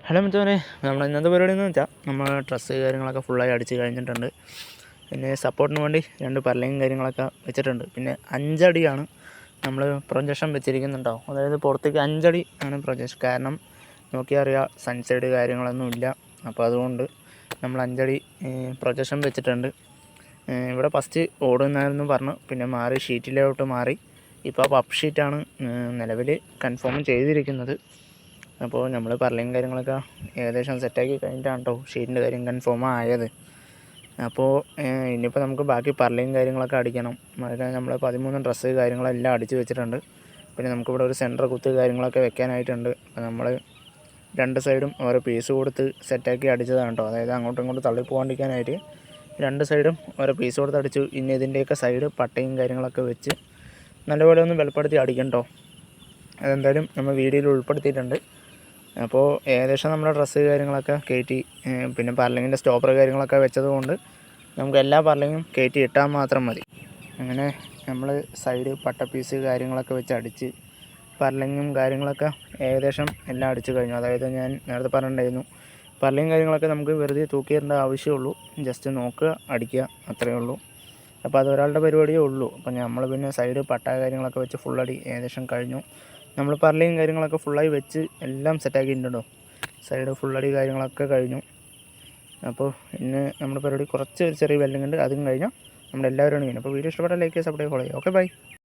Hello മിത്തോനെ, നമ്മൾ ഇന്നത്തെ പരിപാടി എന്ന് വെച്ചാൽ നമ്മൾ ഡ്രസ്സ് കാര്യങ്ങളൊക്കെ ഫുള്ളായി അടിച്ച് കഴിഞ്ഞിട്ടുണ്ട്. പിന്നെ സപ്പോർട്ടിന് വേണ്ടി 2 പർലയും കാര്യങ്ങളൊക്കെ വെച്ചിട്ടുണ്ട്. പിന്നെ 5 അടിയാണ് നമ്മൾ പ്രൊജക്ഷൻ വെച്ചിരിക്കുന്നുണ്ടാവും. അതായത് പുറത്തേക്ക് 5 അടി ആണ് പ്രൊജക്ഷൻ. കാരണം നോക്കിയാൽ അറിയാം സൺസൈഡ് കാര്യങ്ങളൊന്നും ഇല്ല. അപ്പോൾ അതുകൊണ്ട് നമ്മൾ 5 അടി പ്രൊജക്ഷൻ വെച്ചിട്ടുണ്ട്. ഇവിടെ ഫസ്റ്റ് ഓടുന്നായിരുന്നു പറഞ്ഞു, പിന്നെ മാറി ഷീറ്റിലോട്ട് മാറി. ഇപ്പോൾ പഫ് ഷീറ്റാണ് നിലവിൽ കൺഫേം ചെയ്തിരിക്കുന്നത്. അപ്പോൾ നമ്മൾ പർലയും കാര്യങ്ങളൊക്കെ ഏകദേശം സെറ്റാക്കി കഴിഞ്ഞിട്ടാണ് കേട്ടോ ഷീറ്റിൻ്റെ കാര്യം കൺഫേം ആയത്. അപ്പോൾ ഇനിയിപ്പോൾ നമുക്ക് ബാക്കി പർലയും കാര്യങ്ങളൊക്കെ അടിക്കണം. അതായത് നമ്മൾ 13 ഡ്രസ്സ് കാര്യങ്ങളെല്ലാം അടിച്ച് വെച്ചിട്ടുണ്ട്. പിന്നെ നമുക്കിവിടെ ഒരു സെൻറ്റർ കുത്ത് കാര്യങ്ങളൊക്കെ വെക്കാനായിട്ടുണ്ട്. അപ്പോൾ നമ്മൾ 2 സൈഡും ഓരോ പീസ് കൊടുത്ത് സെറ്റാക്കി അടിച്ചതാണ് കേട്ടോ. അതായത് അങ്ങോട്ടും ഇങ്ങോട്ടും തള്ളി പോകാണ്ടിരിക്കാനായിട്ട് 2 സൈഡും ഓരോ പീസ് കൊടുത്ത് അടിച്ചു. ഇനി ഇതിൻ്റെയൊക്കെ സൈഡ് പട്ടയും കാര്യങ്ങളൊക്കെ വെച്ച് നല്ലപോലെ ഒന്ന് ബലപ്പെടുത്തി അടിക്കണം കേട്ടോ. അതെന്തായാലും നമ്മൾ വീഡിയോയിൽ ഉൾപ്പെടുത്തിയിട്ടുണ്ട്. അപ്പോൾ ഏകദേശം നമ്മുടെ ഡ്രസ്സ് കാര്യങ്ങളൊക്കെ കയറ്റി, പിന്നെ പർലിങ്ങിൻ്റെ സ്റ്റോപ്പർ കാര്യങ്ങളൊക്കെ വെച്ചത് കൊണ്ട് നമുക്ക് എല്ലാ പർലിങ്ങും കയറ്റി ഇട്ടാൽ മാത്രം മതി. അങ്ങനെ നമ്മൾ സൈഡ് പട്ട പീസ് കാര്യങ്ങളൊക്കെ വെച്ച് അടിച്ച് പർലിങ്ങും കാര്യങ്ങളൊക്കെ ഏകദേശം എല്ലാം അടിച്ചു കഴിഞ്ഞു. അതായത് ഞാൻ നേരത്തെ പറഞ്ഞിട്ടുണ്ടായിരുന്നു, പർലിയും കാര്യങ്ങളൊക്കെ നമുക്ക് വെറുതെ തൂക്കിയിടേണ്ട ആവശ്യമുള്ളൂ. ജസ്റ്റ് നോക്കുക, അടിക്കുക, അത്രയേ ഉള്ളൂ. അപ്പോൾ അത് ഒരാളുടെ പരിപാടിയേ ഉള്ളൂ. അപ്പോൾ നമ്മൾ പിന്നെ സൈഡ് പട്ട കാര്യങ്ങളൊക്കെ വെച്ച് ഫുള്ളടി ഏകദേശം കഴിഞ്ഞു. നമ്മൾ പർലയും കാര്യങ്ങളൊക്കെ ഫുള്ളായി വെച്ച് എല്ലാം സെറ്റാക്കിയിട്ടുണ്ടോ. സൈഡ് ഫുള്ളടി കാര്യങ്ങളൊക്കെ കഴിഞ്ഞു. അപ്പോൾ ഇന്ന് നമ്മുടെ പരിപാടി കുറച്ച് ചെറിയ വെല്ലിങ്ങുണ്ട്, അതും കഴിഞ്ഞാൽ നമ്മളെല്ലാവരും ആണ്. അപ്പോൾ വീഡിയോ ഇഷ്ടപ്പെട്ടാൽ ലൈക്ക് ചെയ്യുക, സബ്സ്ക്രൈബ് ചെയ്യുക. Okay, by.